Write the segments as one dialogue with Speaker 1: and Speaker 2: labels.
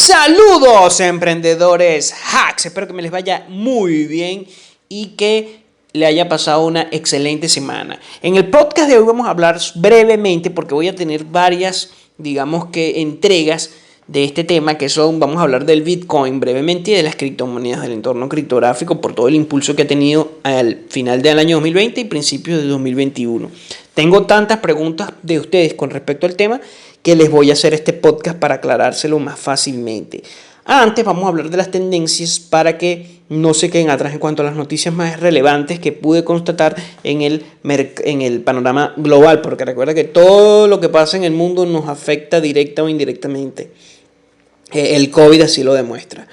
Speaker 1: Saludos emprendedores hacks, espero que me les vaya muy bien y que le haya pasado una excelente semana. En el podcast de hoy vamos a hablar brevemente porque voy a tener varias, entregas de este tema que son, vamos a hablar del Bitcoin brevemente y de las criptomonedas del entorno criptográfico por todo el impulso que ha tenido al final del año 2020 y principios de 2021. Tengo tantas preguntas de ustedes con respecto al tema que les voy a hacer este podcast para aclarárselo más fácilmente. Antes vamos a hablar de las tendencias para que no se queden atrás en cuanto a las noticias más relevantes que pude constatar en el panorama global, porque recuerda que todo lo que pasa en el mundo nos afecta directa o indirectamente. El COVID así lo demuestra.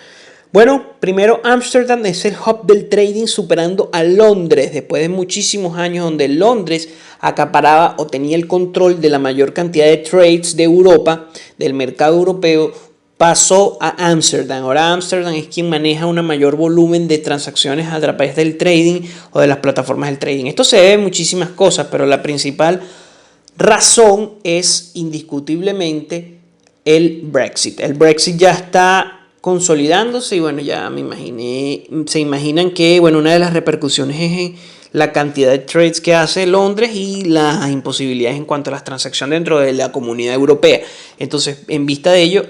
Speaker 1: Bueno, primero Ámsterdam es el hub del trading superando a Londres después de muchísimos años donde Londres acaparaba o tenía el control de la mayor cantidad de trades de Europa, del mercado europeo, pasó a Ámsterdam. Ahora Ámsterdam es quien maneja un mayor volumen de transacciones a través del trading o de las plataformas del trading. Esto se debe a muchísimas cosas, pero la principal razón es indiscutiblemente el Brexit. El Brexit ya está consolidándose y bueno, ya se imaginan que una de las repercusiones es la cantidad de trades que hace Londres y las imposibilidades en cuanto a las transacciones dentro de la comunidad europea. Entonces, en vista de ello,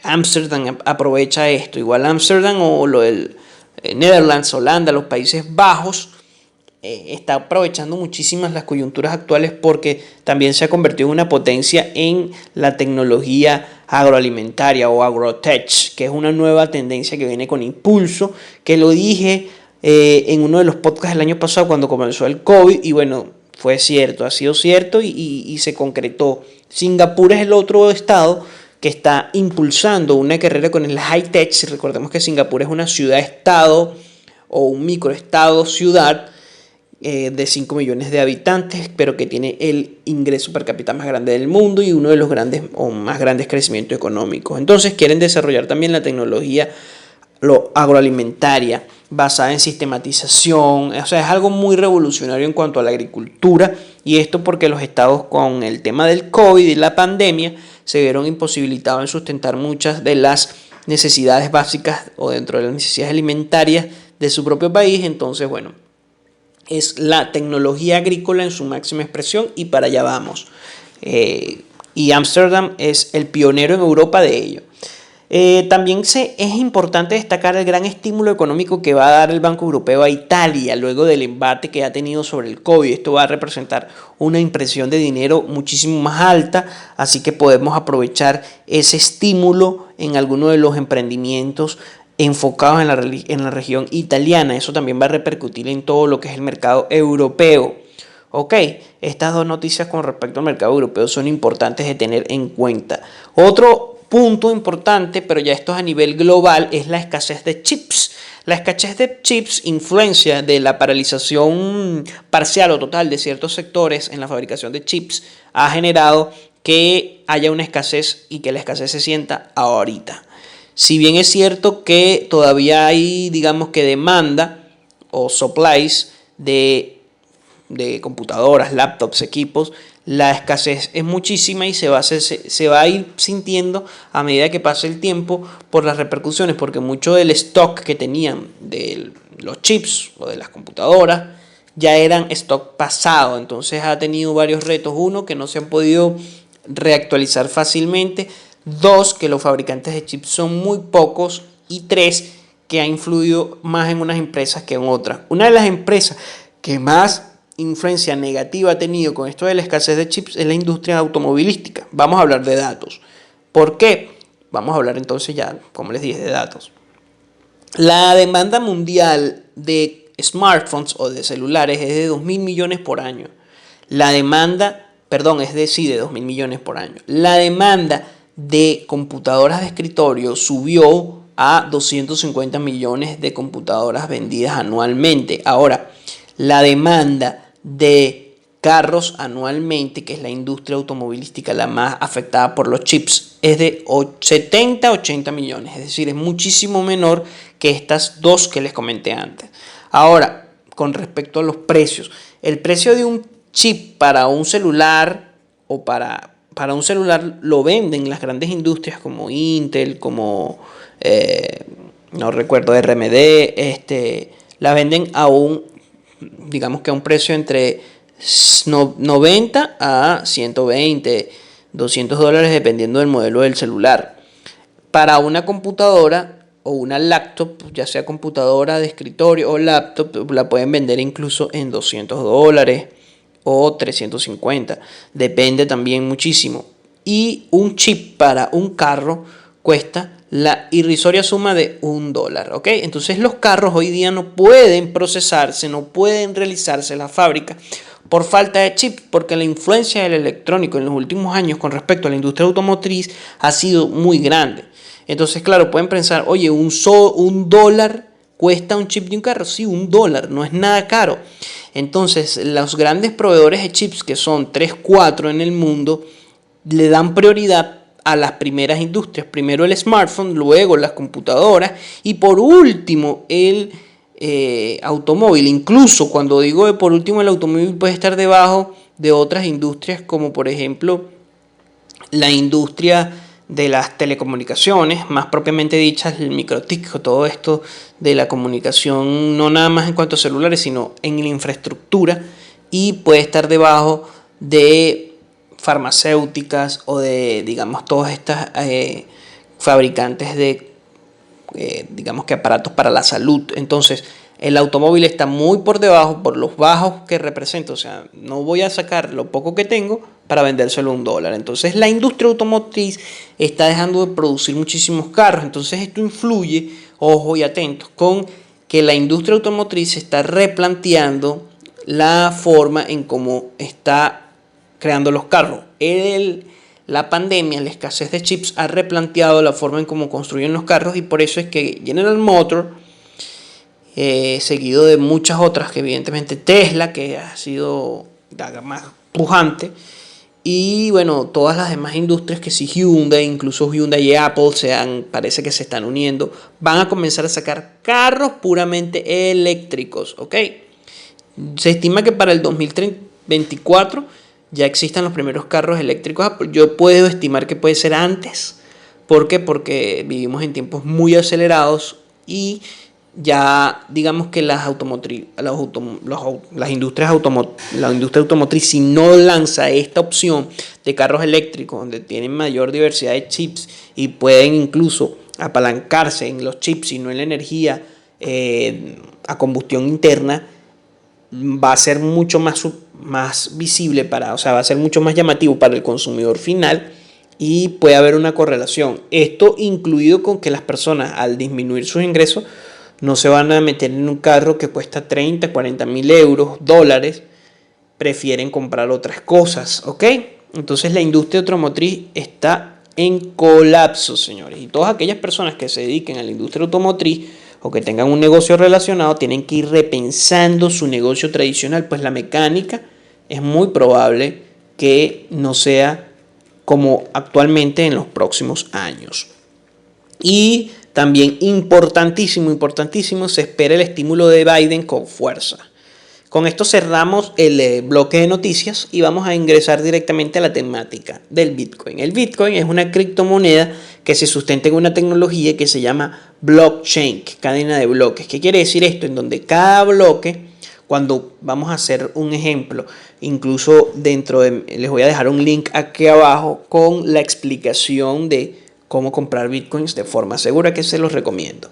Speaker 1: Ámsterdam aprovecha esto. Igual Ámsterdam o lo del Netherlands, Holanda, los Países Bajos, está aprovechando muchísimas las coyunturas actuales porque también se ha convertido en una potencia en la tecnología agroalimentaria o agrotech, que es una nueva tendencia que viene con impulso, que lo dije en uno de los podcasts del año pasado cuando comenzó el COVID y bueno, fue cierto, ha sido cierto y se concretó. Singapur es el otro estado que está impulsando una carrera con el high-tech. Recordemos que Singapur es una ciudad-estado o un microestado-ciudad de 5 millones de habitantes, pero que tiene el ingreso per cápita más grande del mundo y uno de los grandes o más grandes crecimientos económicos. Entonces quieren desarrollar también la tecnología agroalimentaria basada en sistematización, o sea, es algo muy revolucionario en cuanto a la agricultura y esto porque los estados con el tema del COVID y la pandemia se vieron imposibilitados en sustentar muchas de las necesidades básicas o dentro de las necesidades alimentarias de su propio país. Entonces, es la tecnología agrícola en su máxima expresión y para allá vamos. Y Ámsterdam es el pionero en Europa de ello. También es importante destacar el gran estímulo económico que va a dar el Banco Europeo a Italia luego del embate que ha tenido sobre el COVID. Esto va a representar una impresión de dinero muchísimo más alta, así que podemos aprovechar ese estímulo en alguno de los emprendimientos enfocados en la región italiana. Eso también va a repercutir en todo lo que es el mercado europeo. Ok, estas dos noticias con respecto al mercado europeo son importantes de tener en cuenta. Otro punto importante, pero ya esto es a nivel global, es la escasez de chips. La escasez de chips, influencia de la paralización parcial o total de ciertos sectores en la fabricación de chips, ha generado que haya una escasez y que la escasez se sienta ahorita. Si bien es cierto que todavía hay, demanda o supplies de computadoras, laptops, equipos, la escasez es muchísima y se va a ir sintiendo a medida que pase el tiempo por las repercusiones, porque mucho del stock que tenían de los chips o de las computadoras ya eran stock pasado, entonces ha tenido varios retos. Uno, que no se han podido reactualizar fácilmente. 2, que los fabricantes de chips son muy pocos. Y 3, que ha influido más en unas empresas que en otras. Una de las empresas que más influencia negativa ha tenido con esto de la escasez de chips es la industria automovilística. Vamos a hablar de datos. ¿Por qué? Vamos a hablar entonces ya, como les dije, de datos. La demanda mundial de smartphones o de celulares es de 2.000 millones por año. La demanda, es de 2.000 millones por año. La demanda de computadoras de escritorio subió a 250 millones de computadoras vendidas anualmente. Ahora, la demanda de carros anualmente, que es la industria automovilística la más afectada por los chips, es de 70-80 millones, es decir, es muchísimo menor que estas dos que les comenté antes. Ahora, con respecto a los precios, el precio de un chip para un celular o para para un celular lo venden las grandes industrias como Intel, como no recuerdo, RMD, la venden digamos que a un precio entre 90 a 120, $200 dependiendo del modelo del celular. Para una computadora o una laptop, ya sea computadora de escritorio o laptop, la pueden vender incluso en $200 o 350, depende también muchísimo. Y un chip para un carro cuesta la irrisoria suma de $1, ¿ok? Entonces los carros hoy día no pueden procesarse, no pueden realizarse en la fábrica por falta de chips, porque la influencia del electrónico en los últimos años con respecto a la industria automotriz ha sido muy grande. Entonces, claro, pueden pensar, oye, $1 cuesta un chip de un carro. Sí, $1, no es nada caro. Entonces, los grandes proveedores de chips, que son 3, 4 en el mundo, le dan prioridad a las primeras industrias. Primero el smartphone, luego las computadoras y por último el automóvil. Incluso cuando digo de por último el automóvil puede estar debajo de otras industrias como por ejemplo la industria de las telecomunicaciones, más propiamente dichas el microTIC, todo esto de la comunicación, no nada más en cuanto a celulares, sino en la infraestructura, y puede estar debajo de farmacéuticas o de, digamos, todas estas fabricantes de, digamos que aparatos para la salud. Entonces, el automóvil está muy por debajo por los bajos que representa. O sea, no voy a sacar lo poco que tengo para vendérselo a $1. Entonces, la industria automotriz está dejando de producir muchísimos carros. Entonces, esto influye, ojo y atentos, con que la industria automotriz está replanteando la forma en cómo está creando los carros. La pandemia, la escasez de chips ha replanteado la forma en cómo construyen los carros y por eso es que General Motors, seguido de muchas otras, que evidentemente Tesla, que ha sido la más pujante, y bueno, todas las demás industrias que sí Hyundai, incluso Hyundai y Apple parece que se están uniendo, van a comenzar a sacar carros puramente eléctricos, ¿ok? Se estima que para el 2024 ya existan los primeros carros eléctricos. Yo puedo estimar que puede ser antes. ¿Por qué? Porque vivimos en tiempos muy acelerados y ya digamos que la industria automotriz, si no lanza esta opción de carros eléctricos donde tienen mayor diversidad de chips y pueden incluso apalancarse en los chips y no en la energía a combustión interna, va a ser mucho más visible o sea, va a ser mucho más llamativo para el consumidor final y puede haber una correlación. Esto incluido con que las personas al disminuir sus ingresos no se van a meter en un carro que cuesta 30, 40 mil euros, dólares, prefieren comprar otras cosas, ¿ok? Entonces la industria automotriz está en colapso, señores, y todas aquellas personas que se dediquen a la industria automotriz o que tengan un negocio relacionado tienen que ir repensando su negocio tradicional, pues la mecánica es muy probable que no sea como actualmente en los próximos años. Y también importantísimo, se espera el estímulo de Biden con fuerza. Con esto cerramos el bloque de noticias y vamos a ingresar directamente a la temática del Bitcoin. El Bitcoin es una criptomoneda que se sustenta en una tecnología que se llama blockchain, cadena de bloques. ¿Qué quiere decir esto? En donde cada bloque, cuando vamos a hacer un ejemplo, incluso les voy a dejar un link aquí abajo con la explicación de cómo comprar Bitcoins de forma segura, que se los recomiendo,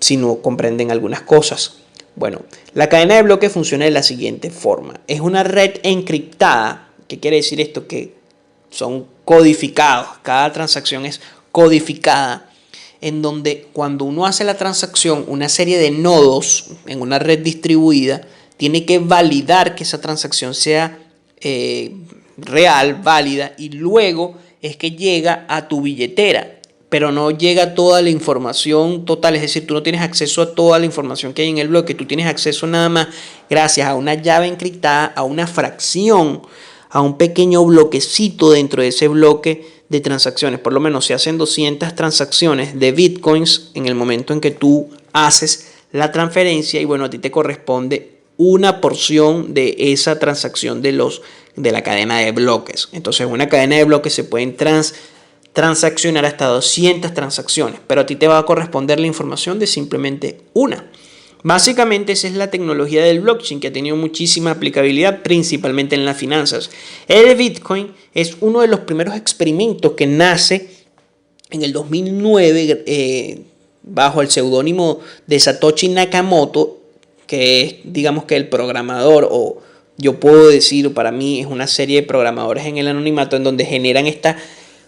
Speaker 1: si no comprenden algunas cosas. Bueno, la cadena de bloques funciona de la siguiente forma. Es una red encriptada. ¿Qué quiere decir esto? Que son codificados. Cada transacción es codificada. En donde cuando uno hace la transacción, una serie de nodos en una red distribuida tiene que validar que esa transacción sea real, válida, y luego es que llega a tu billetera. Pero no llega toda la información total, es decir, tú no tienes acceso a toda la información que hay en el bloque, tú tienes acceso nada más gracias a una llave encriptada, a una fracción, a un pequeño bloquecito dentro de ese bloque de transacciones. Por lo menos se hacen 200 transacciones de Bitcoins en el momento en que tú haces la transferencia y bueno, a ti te corresponde una porción de esa transacción de los de la cadena de bloques. Entonces, una cadena de bloques se pueden transaccionar hasta 200 transacciones, pero a ti te va a corresponder la información de simplemente una. Básicamente esa es la tecnología del blockchain, que ha tenido muchísima aplicabilidad, principalmente en las finanzas. El Bitcoin es uno de los primeros experimentos que nace en el 2009 bajo el seudónimo de Satoshi Nakamoto, que es, digamos, que el programador, o yo puedo decir, para mí es una serie de programadores en el anonimato en donde generan esta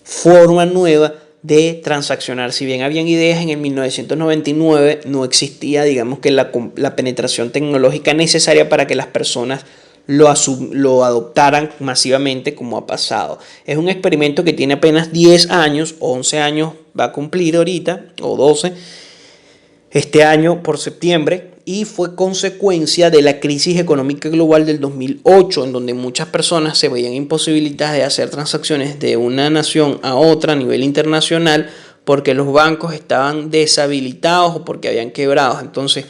Speaker 1: forma nueva de transaccionar. Si bien habían ideas en el 1999, no existía, digamos, que la penetración tecnológica necesaria para que las personas lo adoptaran masivamente, como ha pasado. Es un experimento que tiene apenas 10 años, 11 años va a cumplir ahorita, o 12, este año por septiembre, y fue consecuencia de la crisis económica global del 2008, en donde muchas personas se veían imposibilitadas de hacer transacciones de una nación a otra a nivel internacional porque los bancos estaban deshabilitados o porque habían quebrado. Entonces,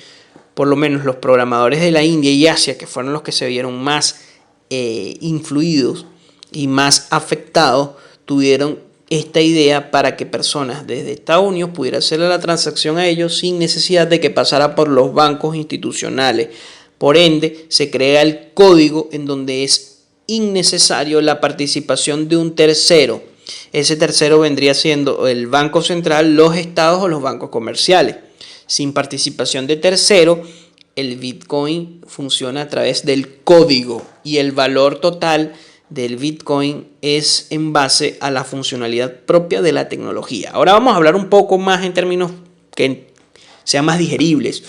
Speaker 1: por lo menos los programadores de la India y Asia, que fueron los que se vieron más influidos y más afectados, tuvieron esta idea para que personas desde Estados Unidos pudieran hacer la transacción a ellos sin necesidad de que pasara por los bancos institucionales. Por ende, se crea el código en donde es innecesario la participación de un tercero. Ese tercero vendría siendo el Banco Central, los estados o los bancos comerciales. Sin participación de tercero, el Bitcoin funciona a través del código y el valor total del Bitcoin es en base a la funcionalidad propia de la tecnología. Ahora vamos a hablar un poco más en términos que sean más digeribles.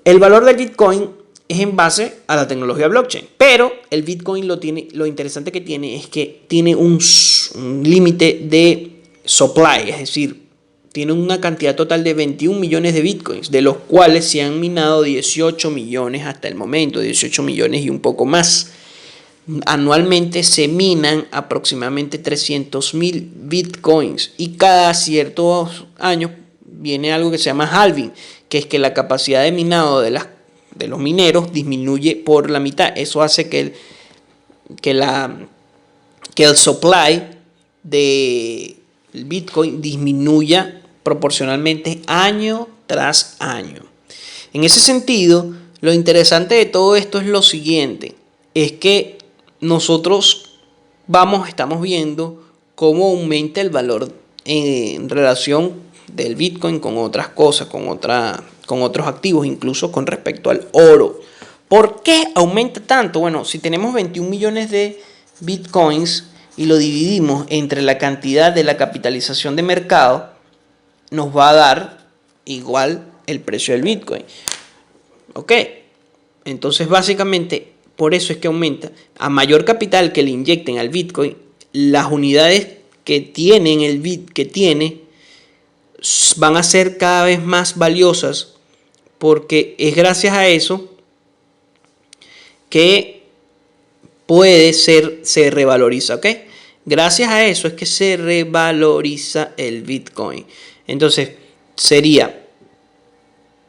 Speaker 1: El valor del Bitcoin es en base a la tecnología blockchain, pero el Bitcoin lo interesante que tiene es que tiene un límite de supply, es decir, tiene una cantidad total de 21 millones de Bitcoins, de los cuales se han minado 18 millones hasta el momento, 18 millones y un poco más. Anualmente se minan aproximadamente 300.000 Bitcoins y cada ciertos años viene algo que se llama halving, que es que la capacidad de minado de los mineros disminuye por la mitad. Eso hace que el supply de Bitcoin disminuya proporcionalmente año tras año. En ese sentido, lo interesante de todo esto es lo siguiente, es que nosotros estamos viendo cómo aumenta el valor en relación del Bitcoin con otras cosas, con otros activos, incluso con respecto al oro. ¿Por qué aumenta tanto? Bueno, si tenemos 21 millones de Bitcoins y lo dividimos entre la cantidad de la capitalización de mercado, nos va a dar igual el precio del Bitcoin. ¿Ok? Entonces, básicamente, por eso es que aumenta. A mayor capital que le inyecten al Bitcoin, las unidades que tiene van a ser cada vez más valiosas, porque es gracias a eso que se revaloriza, ¿ok? Gracias a eso es que se revaloriza el Bitcoin. Entonces,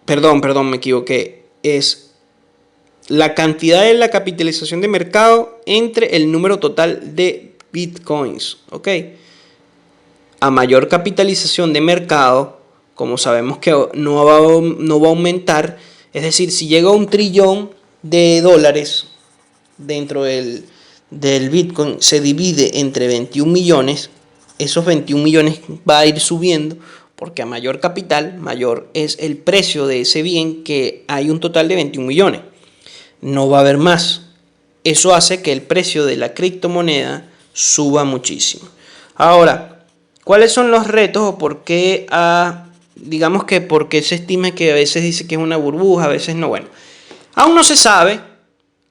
Speaker 1: me equivoqué, es la cantidad de la capitalización de mercado entre el número total de Bitcoins, ¿ok? A mayor capitalización de mercado, como sabemos que no va a aumentar, es decir, si llega a $1 trillón dentro del Bitcoin, se divide entre 21 millones, esos 21 millones va a ir subiendo, porque a mayor capital, mayor es el precio de ese bien, que hay un total de 21 millones. No va a haber más. Eso hace que el precio de la criptomoneda suba muchísimo. Ahora, ¿cuáles son los retos o por qué, por qué se estima que a veces dice que es una burbuja, a veces no? Bueno, aún no se sabe,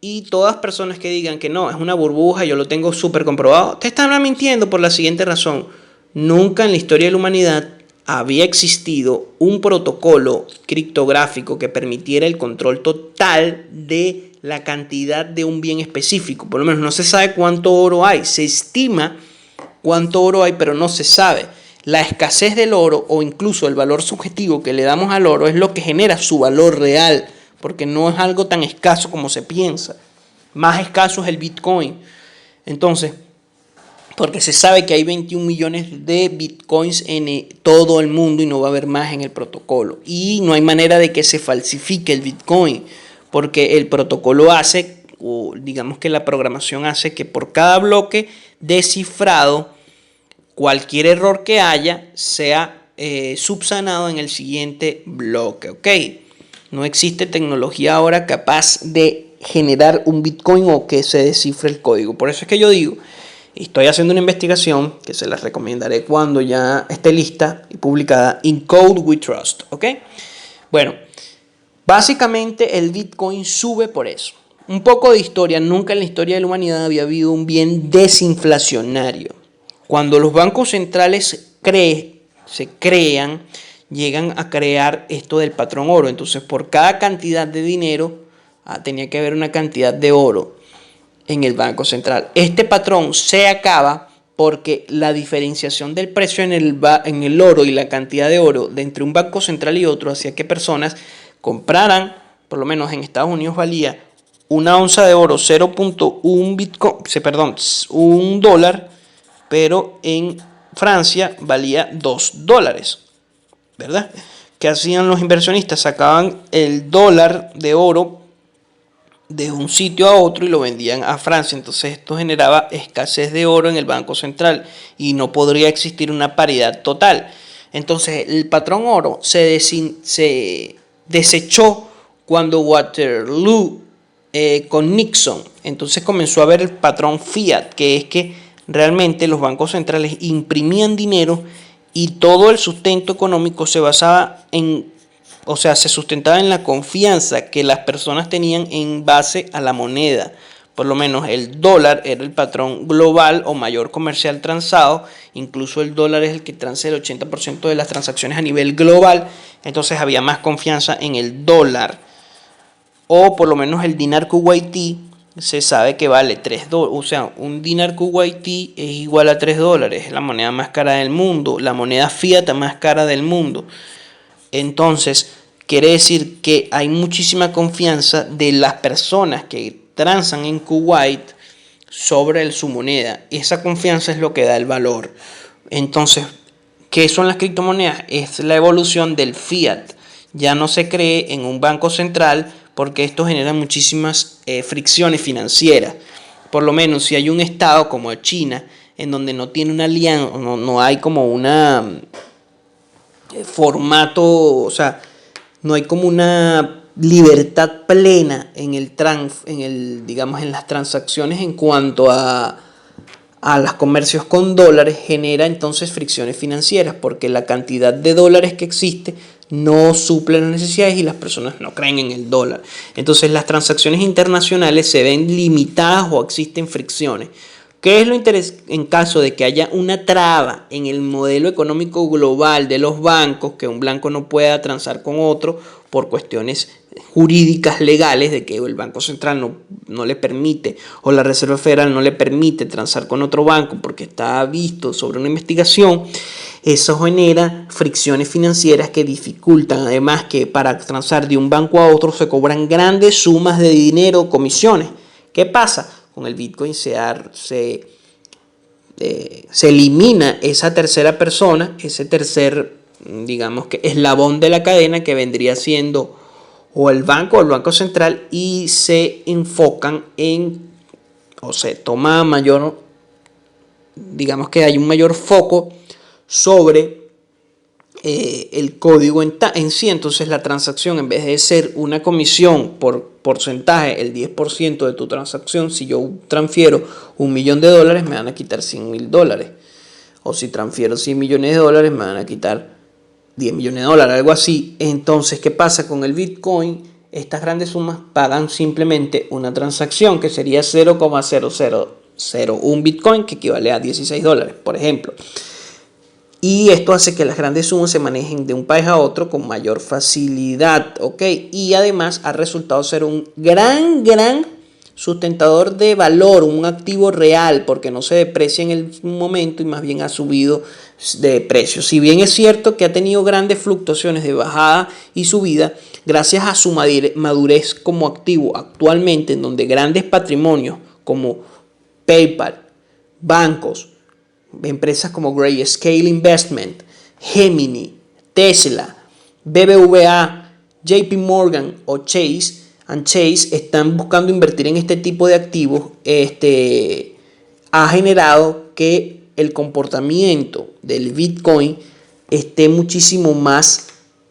Speaker 1: y todas personas que digan que no, es una burbuja, yo lo tengo súper comprobado, te están mintiendo por la siguiente razón. Nunca en la historia de la humanidad había existido un protocolo criptográfico que permitiera el control total de la cantidad de un bien específico. Por lo menos no se sabe cuánto oro hay. Se estima cuánto oro hay, pero no se sabe. La escasez del oro o incluso el valor subjetivo que le damos al oro es lo que genera su valor real, porque no es algo tan escaso como se piensa. Más escaso es el Bitcoin. Entonces, porque se sabe que hay 21 millones de Bitcoins en todo el mundo y no va a haber más en el protocolo. Y no hay manera de que se falsifique el Bitcoin, porque el protocolo hace, o digamos que la programación hace que por cada bloque descifrado, cualquier error que haya sea subsanado en el siguiente bloque, ¿ok? No existe tecnología ahora capaz de generar un Bitcoin o que se descifre el código. Por eso es que yo digo, estoy haciendo una investigación que se las recomendaré cuando ya esté lista y publicada, In Code We Trust, ¿ok? Bueno, básicamente el Bitcoin sube por eso. Un poco de historia, nunca en la historia de la humanidad había habido un bien desinflacionario. Cuando los bancos centrales se crean, llegan a crear esto del patrón oro. Entonces, por cada cantidad de dinero, tenía que haber una cantidad de oro en el Banco Central. Este patrón se acaba porque la diferenciación del precio en el oro y la cantidad de oro de entre un banco central y otro hacía que personas compraran, por lo menos en Estados Unidos valía una onza de oro 0.1 Bitcoin, perdón, un dólar, pero en Francia valía 2 dólares, ¿verdad? ¿Qué hacían los inversionistas? Sacaban el dólar de oro de un sitio a otro y lo vendían a Francia. Entonces esto generaba escasez de oro en el Banco Central y no podría existir una paridad total. Entonces el patrón oro se desechó cuando Waterloo con Nixon. Entonces comenzó a haber el patrón fiat, que es que realmente los bancos centrales imprimían dinero y todo el sustento económico se basaba se sustentaba en la confianza que las personas tenían en base a la moneda. Por lo menos el dólar era el patrón global o mayor comercial transado. Incluso el dólar es el que transa el 80% de las transacciones a nivel global. Entonces había más confianza en el dólar. O por lo menos el dinar kuwaití se sabe que vale 3 dólares. O sea, un dinar kuwaití es igual a 3 dólares. Es la moneda más cara del mundo. La moneda fiat más cara del mundo. Entonces, quiere decir que hay muchísima confianza de las personas que transan en Kuwait sobre su moneda. Esa confianza es lo que da el valor. Entonces, ¿qué son las criptomonedas? Es la evolución del fiat. Ya no se cree en un banco central porque esto genera muchísimas fricciones financieras. Por lo menos si hay un estado como China, en donde no tiene una alianza, no hay como una formato, o sea, no hay como una libertad plena digamos, en las transacciones en cuanto a los comercios con dólares, genera entonces fricciones financieras porque la cantidad de dólares que existe no suple las necesidades y las personas no creen en el dólar. Entonces las transacciones internacionales se ven limitadas o existen fricciones. ¿Qué es lo interesante en caso de que haya una traba en el modelo económico global de los bancos, que un banco no pueda transar con otro por cuestiones jurídicas legales de que el Banco Central no le permite o la Reserva Federal no le permite transar con otro banco porque está visto sobre una investigación? Eso genera fricciones financieras que dificultan, además que para transar de un banco a otro se cobran grandes sumas de dinero, comisiones. ¿Qué pasa? Con el Bitcoin se elimina esa tercera persona, ese tercer, digamos que eslabón de la cadena que vendría siendo o el Banco Central, y se enfocan o se toma mayor, digamos que hay un mayor foco sobre el código en sí. Entonces la transacción, en vez de ser una comisión por porcentaje, el 10% de tu transacción, si yo transfiero $1.000.000 me van a quitar $100.000, o si transfiero $100 millones me van a quitar $10 millones, algo así. Entonces, ¿qué pasa con el Bitcoin? Estas grandes sumas pagan simplemente una transacción que sería 0,0001 Bitcoin, que equivale a $16, por ejemplo. Y esto hace que las grandes sumas se manejen de un país a otro con mayor facilidad, ¿ok? Y además ha resultado ser un gran sustentador de valor, un activo real, porque no se deprecia en el momento y más bien ha subido de precio. Si bien es cierto que ha tenido grandes fluctuaciones de bajada y subida, gracias a su madurez como activo actualmente, en donde grandes patrimonios como PayPal, bancos, empresas como Grayscale Investment, Gemini, Tesla, BBVA, JP Morgan o Chase están buscando invertir en este tipo de activos, ha generado que el comportamiento del Bitcoin esté muchísimo más,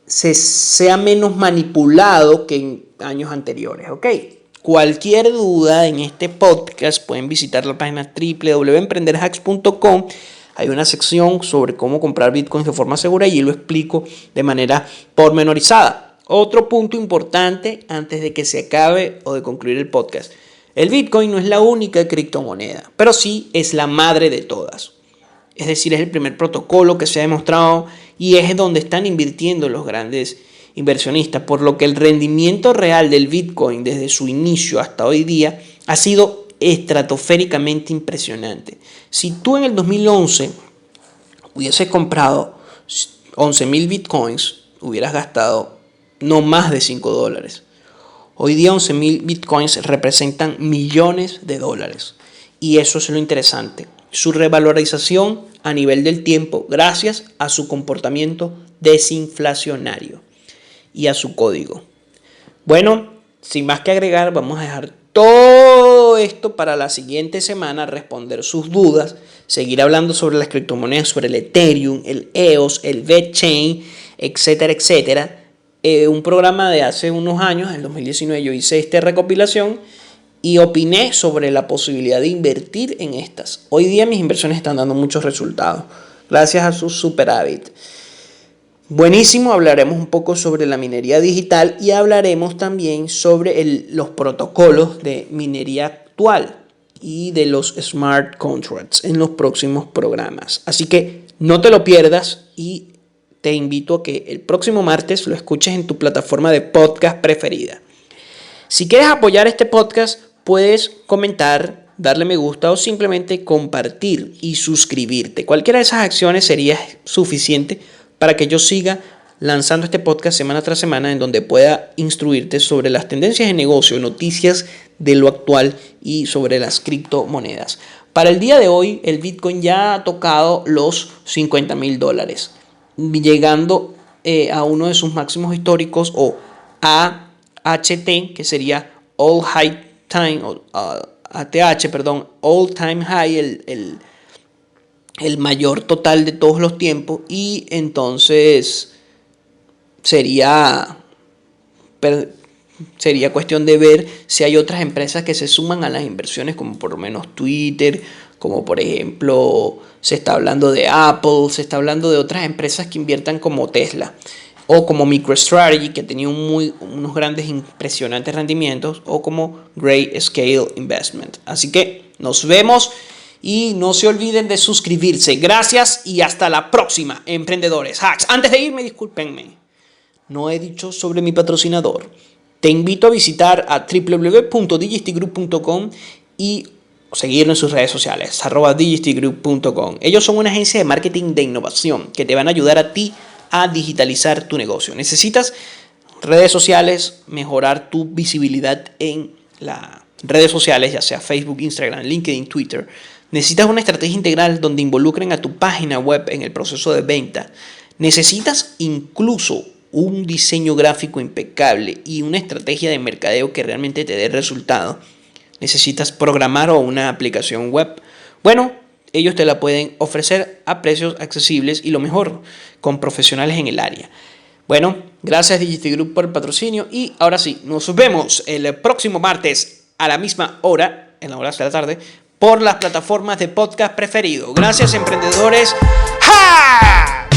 Speaker 1: sea menos manipulado que en años anteriores, ¿ok? Cualquier duda en este podcast pueden visitar la página www.emprenderhacks.com. Hay una sección sobre cómo comprar bitcoins de forma segura y lo explico de manera pormenorizada. Otro punto importante antes de que se acabe o de concluir el podcast. El Bitcoin no es la única criptomoneda, pero sí es la madre de todas. Es decir, es el primer protocolo que se ha demostrado y es donde están invirtiendo los grandes inversionistas, por lo que el rendimiento real del Bitcoin desde su inicio hasta hoy día ha sido estratosféricamente impresionante. Si tú en el 2011 hubieses comprado 11.000 Bitcoins, hubieras gastado no más de $5. Hoy día 11.000 Bitcoins representan millones de dólares. Y eso es lo interesante. Su revalorización a nivel del tiempo gracias a su comportamiento desinflacionario y a su código. Bueno, sin más que agregar, vamos a dejar todo esto para la siguiente semana, responder sus dudas, seguir hablando sobre las criptomonedas, sobre el Ethereum, el EOS, el VeChain, etcétera, etcétera. Un programa de hace unos años, en 2019 yo hice esta recopilación y opiné sobre la posibilidad de invertir en estas. Hoy día mis inversiones están dando muchos resultados, gracias a su superávit. Buenísimo, hablaremos un poco sobre la minería digital y hablaremos también sobre los protocolos de minería actual y de los smart contracts en los próximos programas. Así que no te lo pierdas y te invito a que el próximo martes lo escuches en tu plataforma de podcast preferida. Si quieres apoyar este podcast, puedes comentar, darle me gusta o simplemente compartir y suscribirte. Cualquiera de esas acciones sería suficiente para que yo siga lanzando este podcast semana tras semana en donde pueda instruirte sobre las tendencias de negocio, noticias de lo actual y sobre las criptomonedas. Para el día de hoy, el Bitcoin ya ha tocado los $50,000, llegando a uno de sus máximos históricos o AHT, que sería All Time High, el mayor total de todos los tiempos, y entonces sería cuestión de ver si hay otras empresas que se suman a las inversiones, como por lo menos Twitter, como por ejemplo se está hablando de Apple, se está hablando de otras empresas que inviertan como Tesla o como MicroStrategy, que ha tenido unos grandes impresionantes rendimientos, o como Grayscale Investment. Así que nos vemos y no se olviden de suscribirse. Gracias y hasta la próxima, emprendedores hacks. Antes de irme, discúlpenme, no he dicho sobre mi patrocinador. Te invito a visitar a www.digistigroup.com y seguirnos en sus redes sociales, @digistigroup.com. Ellos son una agencia de marketing de innovación que te van a ayudar a ti a digitalizar tu negocio. Necesitas redes sociales, mejorar tu visibilidad en las redes sociales, ya sea Facebook, Instagram, LinkedIn, Twitter. Necesitas una estrategia integral donde involucren a tu página web en el proceso de venta. Necesitas incluso un diseño gráfico impecable y una estrategia de mercadeo que realmente te dé resultado. Necesitas programar o una aplicación web. Bueno, ellos te la pueden ofrecer a precios accesibles y lo mejor, con profesionales en el área. Bueno, gracias Digistigroup por el patrocinio y ahora sí, nos vemos el próximo martes a la misma hora, en la hora de la tarde, por las plataformas de podcast preferido. Gracias, emprendedores. ¡Ja!